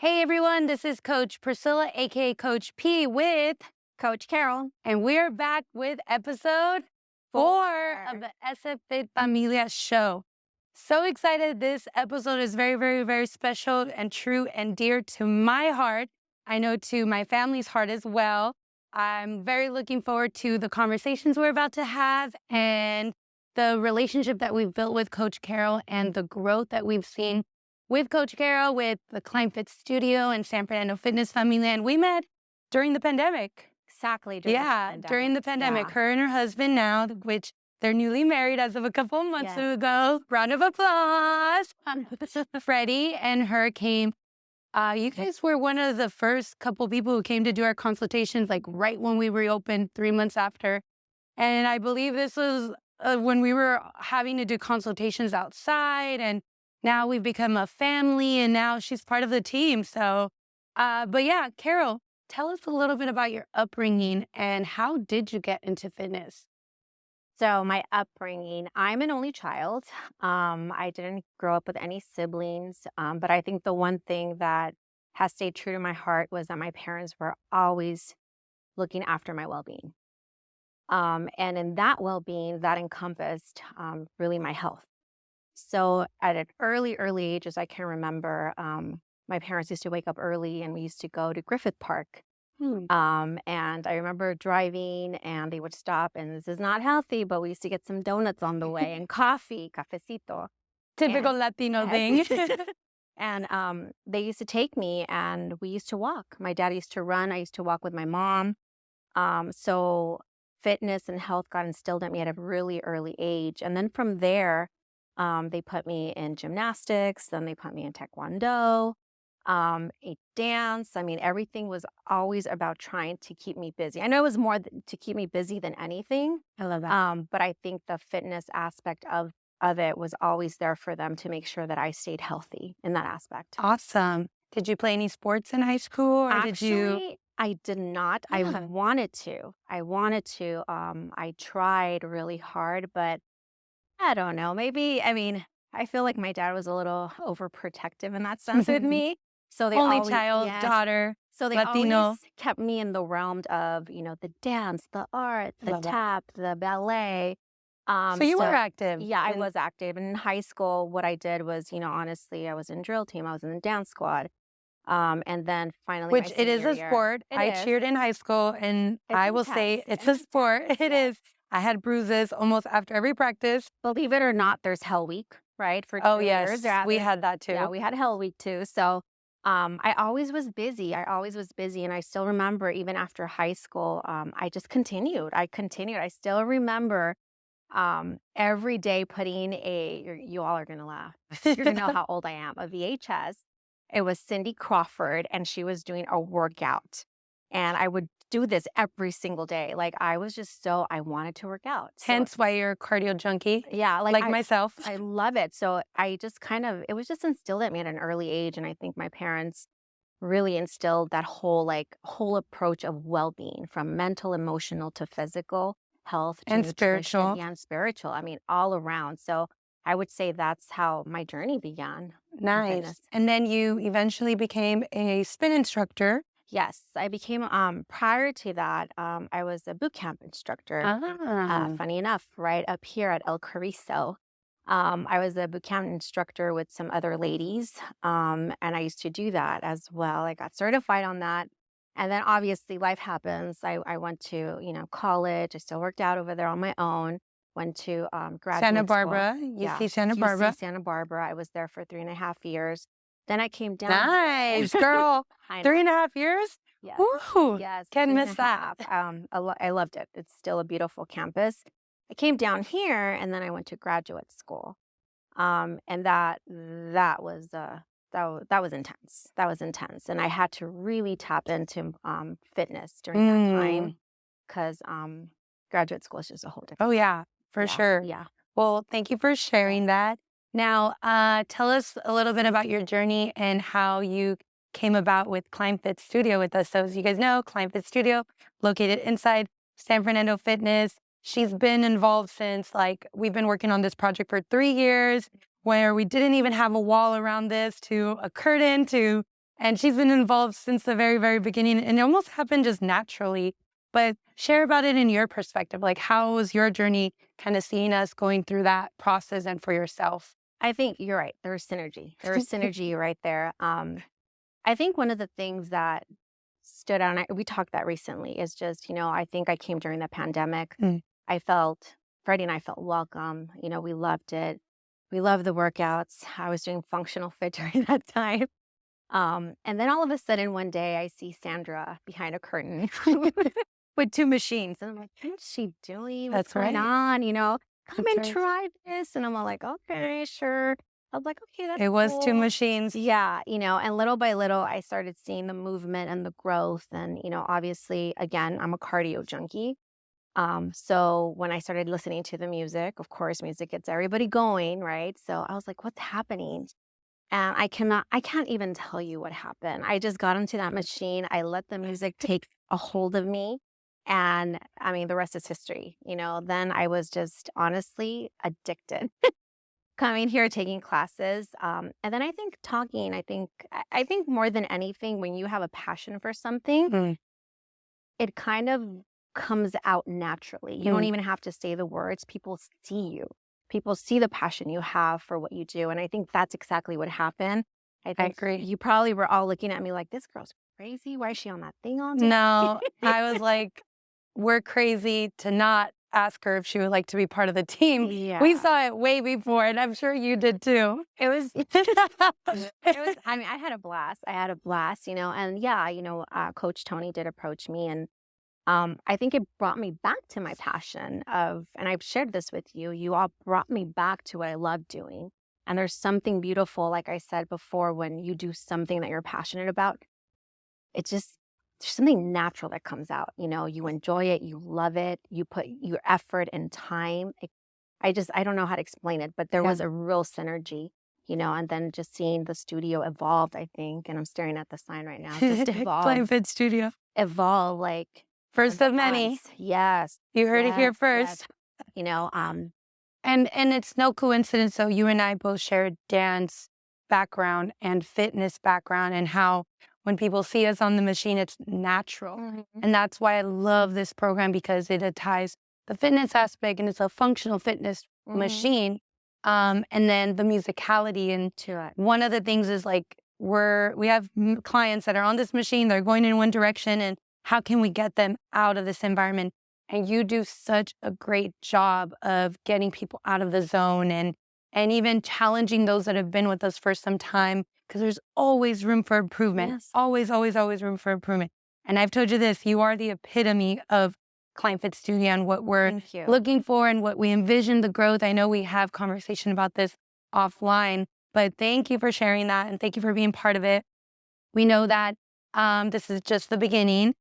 Hey everyone, this is Coach Priscilla, aka Coach P, with Coach Carol. and we're back with episode 4 of the SF Fit Familia show. So excited. This episode is very, very, very special and true and dear to my heart. I know to my family's heart as well. I'm very looking forward to the conversations we're about to have and the relationship that we've built with Coach Carol and the growth that we've seen with Coach Carol, with the Climb Fit Studio and San Fernando Fitness Familia. And we met during the pandemic. Exactly. During the pandemic. Yeah. Her and her husband now, which they're newly married as of a couple of months Yes. ago. Round of applause. Freddie and her came. You guys were one of the first couple people who came to do our consultations, like right when we reopened 3 months after. And I believe this was when we were having to do consultations outside, and now we've become a family, and now she's part of the team. So, but yeah, Carol, tell us a little bit about your upbringing and how did you get into fitness? So my upbringing, I'm an only child. I didn't grow up with any siblings, but I think the one thing that has stayed true to my heart was that my parents were always looking after my well-being. And in that well-being, that encompassed really my health. So at an early age, as I can remember, my parents used to wake up early and we used to go to Griffith Park. Hmm. And I remember driving and they would stop, and this is not healthy, but we used to get some donuts on the way and coffee, cafecito. Typical And Latino yes. thing. And they used to take me and we used to walk. My dad used to run. I used to walk with my mom. So fitness and health got instilled at me at a really early age. And then from there, they put me in gymnastics, then they put me in taekwondo, a dance. I mean, everything was always about trying to keep me busy. I know it was more to keep me busy than anything. I love that. But I think the fitness aspect of it was always there for them to make sure that I stayed healthy in that aspect. Awesome. Did you play any sports in high school, or did you? Actually, I did not. I Yeah. wanted to. I tried really hard, but I don't know. Maybe, I mean, I feel like my dad was a little overprotective in that sense with me. So they Only always, child, yes. daughter, So they Latino. always kept me in the realm of, the dance, the art, the Love that. tap, the ballet. So you were So active. yeah, I and- was active. And in high school, what I did was, honestly, I was in drill team, I was in the dance squad. And then finally, my Which it is senior a year, sport. it I is. cheered in high school, and It's I will say intense. it's a sport. It Yes. is. I had bruises almost after every practice. Believe it or not, there's Hell Week, right? For Oh, cheerleaders. yes. We had that Yeah, too. we had Hell Week too. So I always was busy. I always was busy. And I still remember even after high school, I just continued. I continued. I still remember every day putting you all are going to laugh. You're going to know how old I am, a VHS. It was Cindy Crawford, and she was doing a workout. And I would do this every single day. Like I was just I wanted to work out. So, Hence why you're a cardio junkie, yeah, like myself. I love it. So I just it was just instilled at me at an early age. And I think my parents really instilled that whole approach of well-being, from mental, emotional to physical health to And nutrition, spiritual. yeah, and spiritual. I mean, all around. So I would say that's how my journey began in Nice. fitness. And then you eventually became a spin instructor. Yes, I became, prior to that, I was a boot camp instructor. Ah. Funny enough, right up here at El Carrizo. I was a boot camp instructor with some other ladies, and I used to do that as well. I got certified on that. And then obviously life happens. I went to, college. I still worked out over there on my own. Went to graduate Santa school. Barbara. Yeah, UC Santa UC Barbara. Santa Barbara. I was there for 3.5 years. Then I came down. Nice, girl. I know. 3.5 years? Yes. Woo! Yes, Can't three and miss a half. that. I loved it. It's still a beautiful campus. I came down here and then I went to graduate school. And that was that was intense. That was intense. And I had to really tap into fitness during that time Mm. because graduate school is just a whole different. Oh, yeah, for Yeah, sure. yeah. Well, thank you for sharing that. Now, tell us a little bit about your journey and how you came about with Climb Fit Studio with us. So as you guys know, Climb Fit Studio, located inside San Fernando Fitness. She's been involved since, we've been working on this project for 3 years, where we didn't even have a wall around this, to a curtain, to And she's been involved since the very, very beginning. And it almost happened just naturally. But share about it in your perspective. Like, how was your journey kind of seeing us going through that process and for yourself? I think you're right. There's synergy. There's synergy right there. I think one of the things that stood out, and we talked that recently, is just, I think I came during the pandemic. Mm. Freddie and I felt welcome. We loved it. We loved the workouts. I was doing functional fit during that time. And then all of a sudden one day I see Sandra behind a curtain with two machines. And I'm like, what's she doing? What's That's going right. on? Come That's and right. try this. And I'm all like, okay, sure. I was like, okay, that's It was two cool. machines. Yeah, and little by little, I started seeing the movement and the growth. And, obviously, again, I'm a cardio junkie. So when I started listening to the music, of course, music gets everybody going, right? So I was like, what's happening? And I can't even tell you what happened. I just got into that machine. I let the music take a hold of me. And I mean, the rest is history. Then I was just honestly addicted coming here, taking classes. And then I think talking, I think more than anything, when you have a passion for something, Mm. it kind of comes out naturally. You don't Mm. even have to say the words. People see you. People see the passion you have for what you do. And I think that's exactly what happened. I I think agree. you probably were all looking at me like, this girl's crazy. Why is she on that thing all day? No, I was like, we're crazy to not ask her if she would like to be part of the team. We Yeah. saw it way before, and I'm sure you did too. It was, I mean, I had a blast. I had a blast, and yeah, Coach Tony did approach me, and I think it brought me back to my passion and I've shared this with you. You all brought me back to what I love doing. And there's something beautiful, like I said before, when you do something that you're passionate about, there's something natural that comes out. You enjoy it, you love it, you put your effort and time. I don't know how to explain it, but there Yeah. was a real synergy. And then just seeing the studio evolved, I think, and I'm staring at the sign right now, just Flame Fit Studio. evolve like First of many. months. Yes. You heard it here Yes, yes. first. And it's no coincidence, though, you and I both shared dance background and fitness background, and how when people see us on the machine, it's natural. Mhm. And that's why I love this program, because it ties the fitness aspect, and it's a functional fitness Mhm. machine. And then the musicality. And To it. one of the things is like, we have clients that are on this machine, they're going in one direction, and how can we get them out of this environment? And you do such a great job of getting people out of the zone, and even challenging those that have been with us for some time, because there's always room for improvement. Yes. Always, always, always room for improvement. And I've told you this, you are the epitome of Client Fit Studio and what we're Thank you. looking for and what we envision the growth. I know we have conversation about this offline, but thank you for sharing that, and thank you for being part of it. We know that this is just the beginning.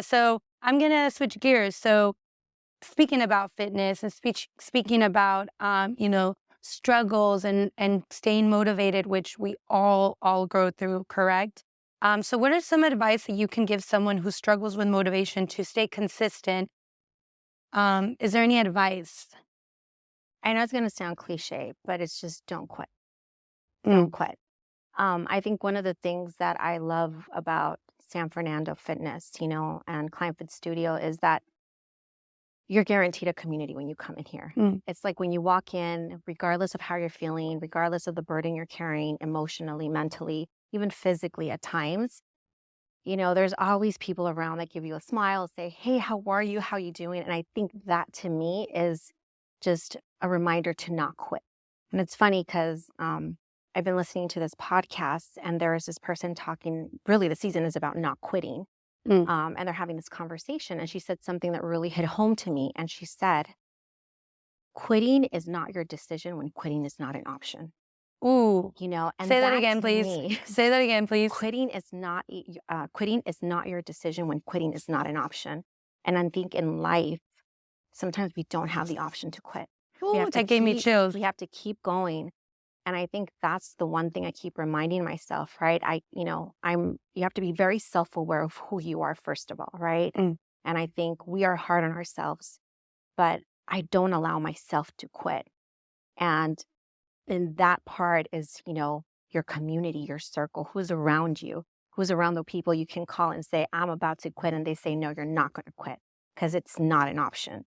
So I'm going to switch gears. So speaking about fitness and speaking about, struggles and staying motivated, which we all go through, correct? So what are some advice that you can give someone who struggles with motivation to stay consistent? Is there any advice? I know it's going to sound cliche, but it's just don't quit. Mm. Don't quit. I think one of the things that I love about San Fernando Fitness, and Client Fit Studio is that you're guaranteed a community when you come in here. Mm. It's like when you walk in, regardless of how you're feeling, regardless of the burden you're carrying emotionally, mentally, even physically at times, there's always people around that give you a smile, say, hey, how are you? How are you doing? And I think that to me is just a reminder to not quit. And it's funny because I've been listening to this podcast, and there is this person talking, really the season is about not quitting. Mm. And they're having this conversation, and she said something that really hit home to me. And she said, quitting is not your decision when quitting is not an option. Ooh. And Say that again, to please. me, Say that again, please. quitting is not your decision when quitting is not an option. And I think in life, sometimes we don't have the option to quit. Ooh, that gave me chills. We have to keep going. And I think that's the one thing I keep reminding myself, right? You have to be very self-aware of who you are, first of all, right? Mm. And I think we are hard on ourselves, but I don't allow myself to quit. And then that part is, your community, your circle, who's around you. who's around the people you can call and say, I'm about to quit. And they say, no, you're not going to quit because it's not an option.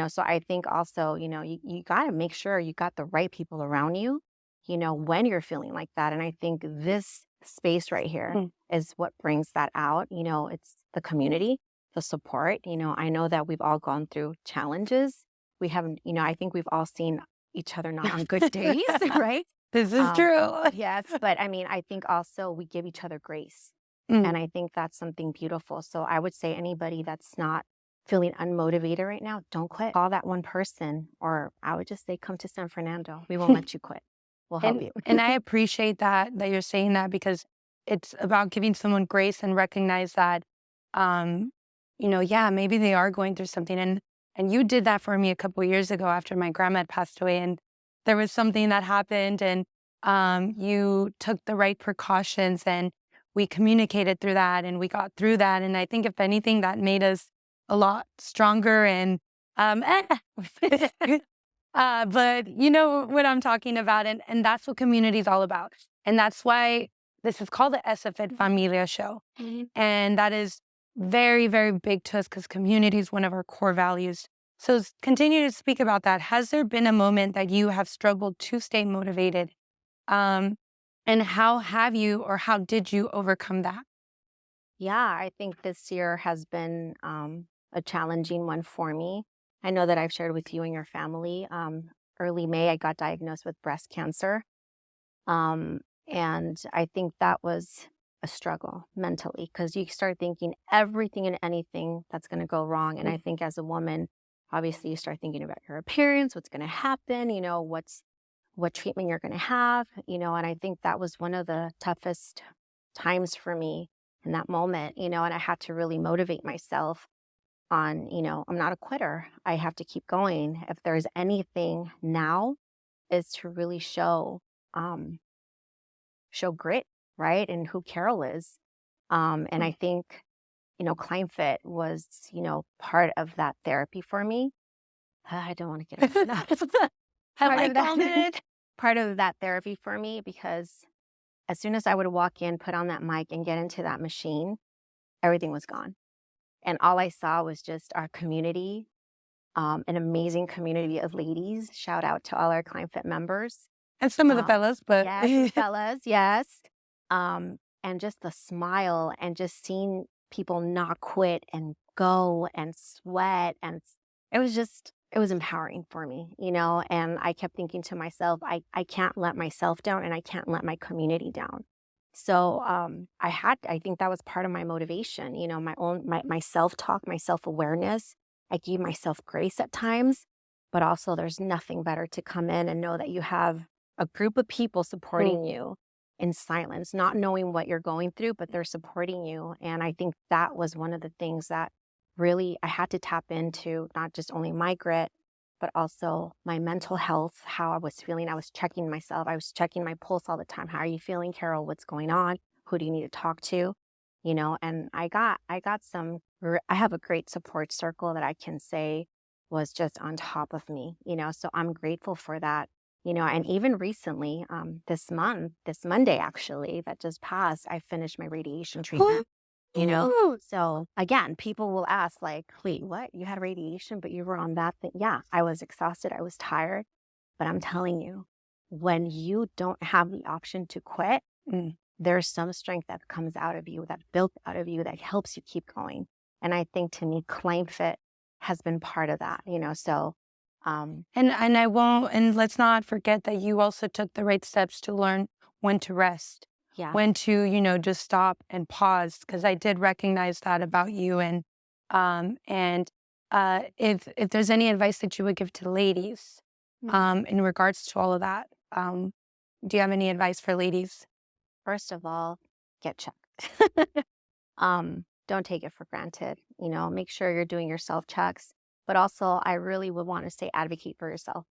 So I think also, you got to make sure you got the right people around you, when you're feeling like that. And I think this space right here is what brings that out. It's the community, the support. I know that we've all gone through challenges. We haven't, I think we've all seen each other not on good days, right? This is true. Yes, but I mean, I think also we give each other grace. Mm. And I think that's something beautiful. So I would say anybody that's not feeling unmotivated right now, don't quit. Call that one person, or I would just say, come to San Fernando. We won't let you quit. We'll help you. And I appreciate that you're saying that, because it's about giving someone grace and recognize that, yeah, maybe they are going through something. And you did that for me a couple of years ago after my grandma had passed away, and there was something that happened, and you took the right precautions, and we communicated through that, and we got through that. And I think if anything, that made us a lot stronger. And but you know what I'm talking about, and that's what community is all about. And that's why this is called the SFIT Familia Show. And that is very, very big to us, because community is one of our core values. So continue to speak about that. Has there been a moment that you have struggled to stay motivated? And how have you, or how did you overcome that? Yeah, I think this year has been a challenging one for me. I know that I've shared with you and your family. Early May, I got diagnosed with breast cancer. And I think that was a struggle mentally, because you start thinking everything and anything that's going to go wrong. And I think as a woman, obviously you start thinking about your appearance, what's going to happen, what treatment you're going to have, and I think that was one of the toughest times for me in that moment, and I had to really motivate myself on, I'm not a quitter. I have to keep going. If there's anything now, is to really show grit, right? And who Carol is. And I think, ClimbFit was, part of that therapy for me. I don't want to get into that. Part of that therapy for me, because as soon as I would walk in, put on that mic and get into that machine, everything was gone. And all I saw was just our community, an amazing community of ladies. Shout out to all our ClimbFit members. And some of the fellas, but yes, fellas, yes. And just the smile, and just seeing people not quit and go and sweat, and it was empowering for me, and I kept thinking to myself, I can't let myself down, and I can't let my community down. So I think that was part of my motivation, my self-talk, my self-awareness. I gave myself grace at times, but also there's nothing better to come in and know that you have a group of people supporting you in silence, not knowing what you're going through, but they're supporting you. And I think that was one of the things that really I had to tap into, not just only my grit, but also my mental health, how I was feeling. I was checking myself. I was checking my pulse all the time. How are you feeling, Carol? What's going on? Who do you need to talk to? And I have a great support circle that I can say was just on top of me, so I'm grateful for that. And even recently, this Monday, actually, that just passed, I finished my radiation treatment. So again, people will ask, like, wait, what? You had radiation, but you were on that thing? Yeah, I was exhausted. I was tired. But I'm telling you, when you don't have the option to quit, there's some strength that comes out of you, that built out of you, that helps you keep going. And I think, to me, ClimbFit has been part of that, so. And let's not forget that you also took the right steps to learn when to rest. Yeah. When to, just stop and pause, because I did recognize that about you. And if there's any advice that you would give to ladies in regards to all of that, do you have any advice for ladies? First of all, get checked. Don't take it for granted. Make sure you're doing your self-checks. But also, I really would want to say advocate for yourself.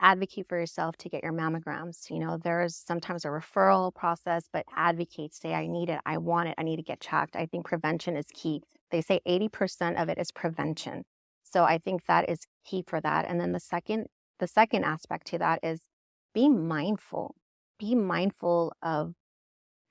Advocate for yourself to get your mammograms. There's sometimes a referral process, but advocate, say, I need it, I want it, I need to get checked. I think prevention is key. They say 80% of it is prevention. So I think that is key for that. And then the second aspect to that is be mindful. Be mindful of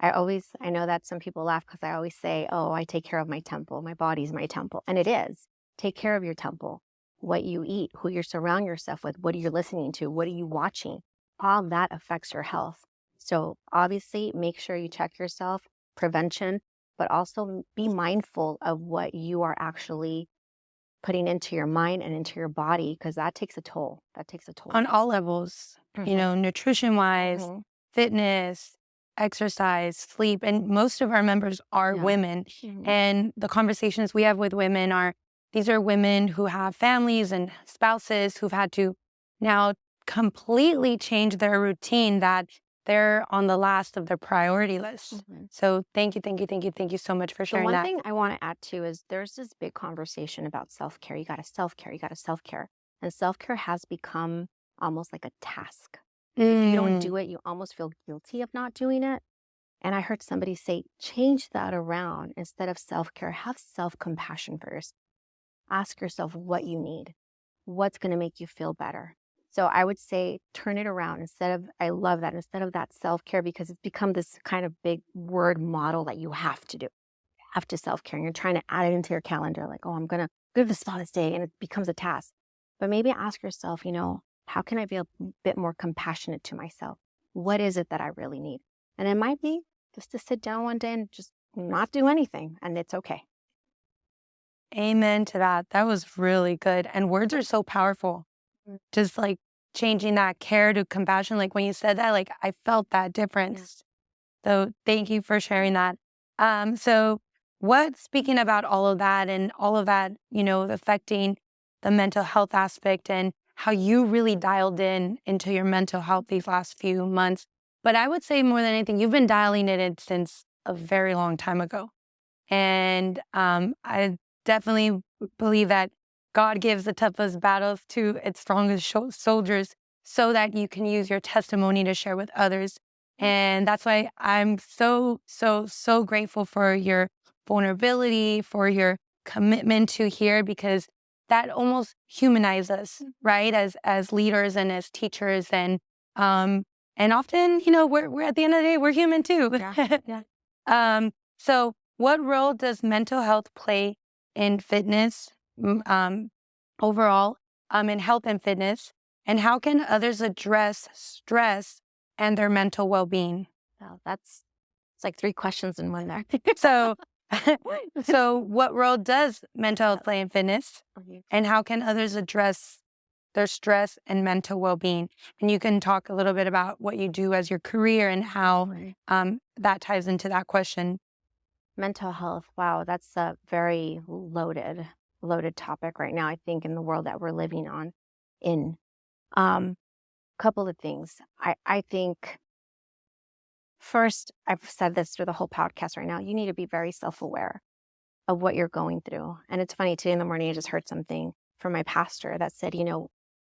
I know that some people laugh because I always say, oh, I take care of my temple. My body's my temple. And it is. Take care of your temple. What you eat, who you surround yourself with, what are you listening to, what are you watching? All that affects your health. So obviously, make sure you check yourself, prevention, but also be mindful of what you are actually putting into your mind and into your body, because that takes a toll. That takes a toll. On all levels, nutrition wise, Mhm. fitness, exercise, sleep. And most of our members are Yeah. women. Mhm. And the conversations we have with women these are women who have families and spouses who've had to now completely change their routine, that they're on the last of their priority list. Mhm. So thank you, thank you, thank you, thank you so much for The sharing one that. thing I want to add too is there's this big conversation about self-care. You got to self-care, you got to self-care. And self-care has become almost like a task. If you don't Mm, do it, you almost feel guilty of not doing it. And I heard somebody say, change that around. Instead of self-care, have self-compassion first. Ask yourself what you need, what's going to make you feel better. So I would say turn it around. I love that, instead of that self-care, because it's become this kind of big word model that you have to do. You have to self-care. And you're trying to add it into your calendar, like, oh, I'm going to go to the spa this day. And it becomes a task. But maybe ask yourself, how can I be a bit more compassionate to myself? What is it that I really need? And it might be just to sit down one day and just not do anything. And it's okay. amen to that. That was really good. And words are so powerful. Mm. Just like changing that care to compassion. Like when you said that, like I felt that difference. So thank you for sharing that. So speaking about all of that and all of that, affecting the mental health aspect and how you really dialed into your mental health these last few months. But I would say more than anything, you've been dialing it in since a very long time ago. And I definitely believe that God gives the toughest battles to its strongest soldiers so that you can use your testimony to share with others. And that's why I'm so, so, so grateful for your vulnerability, for your commitment to here, because that almost humanizes us, right? As leaders and as teachers. And often, we're at the end of the day, we're human too. Yeah. Yeah. So what role does mental health play in fitness, overall, in health and fitness? And how can others address stress and their mental well-being? Wow, it's like three questions in one there. So, so what role does mental health play in fitness? Okay. And how can others address their stress and mental well-being? And you can talk a little bit about what you do as your career and how Right. that ties into that question. Mental health. Wow, that's a very loaded topic right now, I think, in the world that we're living in. Couple of things. I think first, I've said this through the whole podcast right now, you need to be very self-aware of what you're going through. And it's funny, today in the morning, I just heard something from my pastor that said,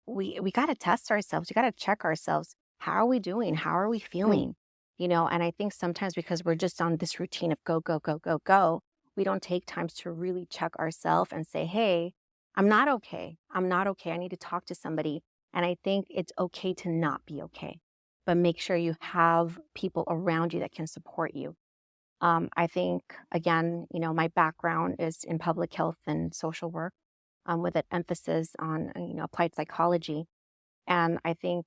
we got to test ourselves. We got to check ourselves. How are we doing? How are we feeling? And I think sometimes because we're just on this routine of go, go, go, go, go, we don't take times to really check ourselves and say, hey, I'm not okay. I'm not okay. I need to talk to somebody. And I think it's okay to not be okay, but make sure you have people around you that can support you. I think, again, my background is in public health and social work, with an emphasis on, applied psychology. And I think,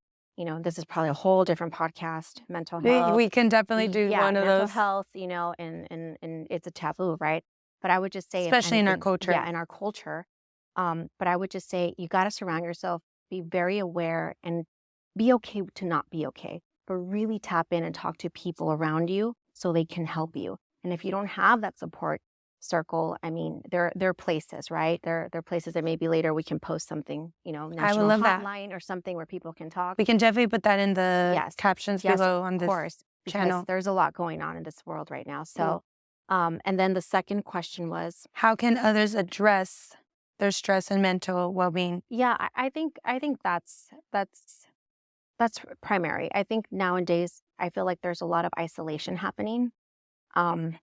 this is probably a whole different podcast, mental health. We can definitely do one of mental those, health, and it's a taboo, right? But I would just say, if especially in our anything, culture. yeah, in our culture. But I would just say you got to surround yourself, be very aware, and be okay to not be okay, but really tap in and talk to people around you so they can help you. And if you don't have that support circle, I mean, there are places, right? There are places that maybe later we can post something, I would national love that. hotline or something where people can talk. We can definitely put that in the Yes. captions Yes, below on of this course, because channel. there's a lot going on in this world right now. So, and then the second question was, How can others address their stress and mental well-being? yeah, I think that's primary. I think nowadays I feel like there's a lot of isolation happening. Um,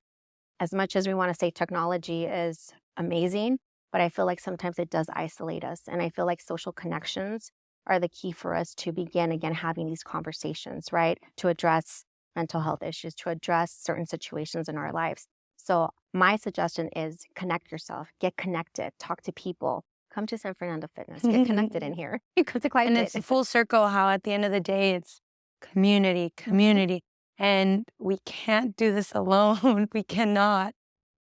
as much as we want to say technology is amazing, but I feel like sometimes it does isolate us. And I feel like social connections are the key for us to begin again having these conversations, right? To address mental health issues, to address certain situations in our lives. So my suggestion is connect yourself, get connected, talk to people, come to San Fernando Fitness, get connected in here. Come to Climb And Fit. it's full circle how at the end of the day, it's community, community. And we can't do this alone. We cannot.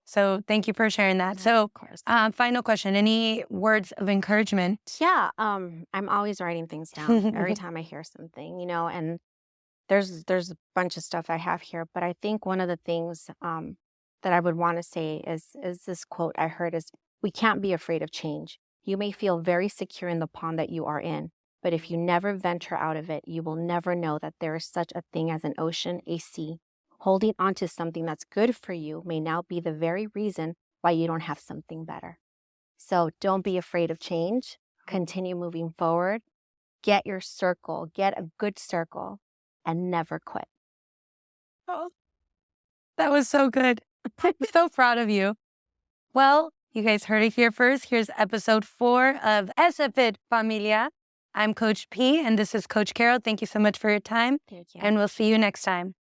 So thank you for sharing that. Yeah, So of course. final question, any words of encouragement? Yeah, I'm always writing things down every time I hear something, and there's a bunch of stuff I have here, but I think one of the things that I would want to say is this quote I heard is, "We can't be afraid of change. You may feel very secure in the pond that you are in, but if you never venture out of it, you will never know that there is such a thing as an ocean, a sea. Holding on to something that's good for you may now be the very reason why you don't have something better. So don't be afraid of change. Continue moving forward. Get your circle, get a good circle, and never quit." Oh, that was so good. I'm so proud of you. Well, you guys heard it here first. Here's episode 4 of SFIT Familia. I'm Coach P, and this is Coach Carol. Thank you so much for your time, Thank you. and we'll see you next time.